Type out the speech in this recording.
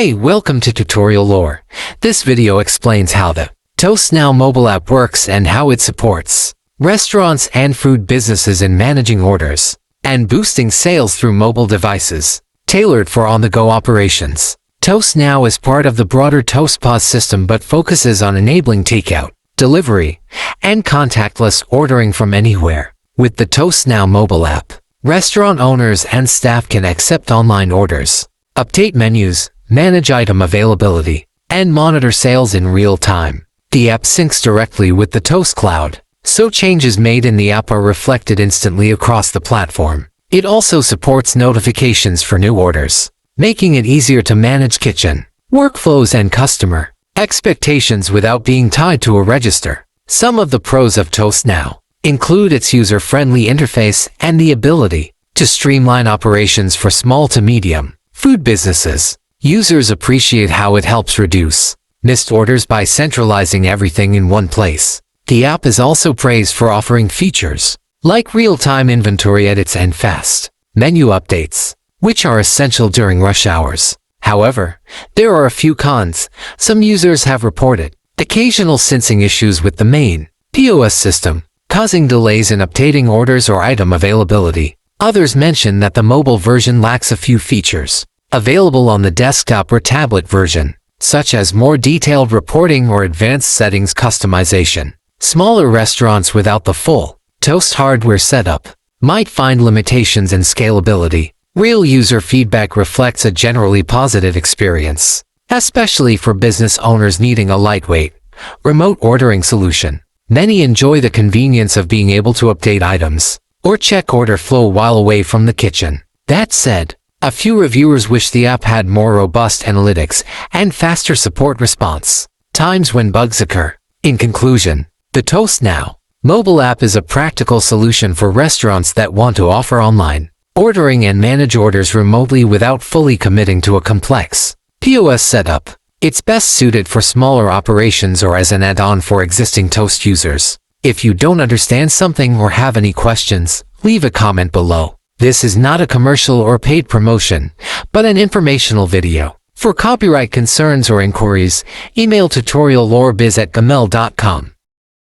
Hey, welcome to Tutorial Lore. This video explains how the Toast Now mobile app works and how it supports restaurants and food businesses in managing orders and boosting sales through mobile devices, tailored for on-the-go operations. Toast Now is part of the broader Toast POS system but focuses on enabling takeout, delivery, and contactless ordering from anywhere. With the Toast Now mobile app, restaurant owners and staff can accept online orders, update menus, manage item availability, and monitor sales in real time. The app syncs directly with the Toast Cloud, so changes made in the app are reflected instantly across the platform. It also supports notifications for new orders, making it easier to manage kitchen workflows and customer expectations without being tied to a register. Some of the pros of Toast Now include its user-friendly interface and the ability to streamline operations for small to medium food businesses. Users appreciate how it helps reduce missed orders by centralizing everything in one place. The app is also praised for offering features like real-time inventory edits and fast menu updates, which are essential during rush hours. However, there are a few cons. Some users have reported occasional syncing issues with the main POS system, causing delays in updating orders or item availability. Others mention that the mobile version lacks a few features available on the desktop or tablet version, such as more detailed reporting or advanced settings customization. Smaller restaurants without the full Toast hardware setup might find limitations in scalability. Real user feedback reflects a generally positive experience, especially for business owners needing a lightweight, remote ordering solution. Many enjoy the convenience of being able to update items or check order flow while away from the kitchen. That said, a few reviewers wish the app had more robust analytics and faster support response times when bugs occur. In conclusion, the Toast Now mobile app is a practical solution for restaurants that want to offer online ordering and manage orders remotely without fully committing to a complex POS setup. It's best suited for smaller operations or as an add-on for existing Toast users. If you don't understand something or have any questions, leave a comment below. This is not a commercial or paid promotion, but an informational video. For copyright concerns or inquiries, email tutoriallorebiz@gmail.com.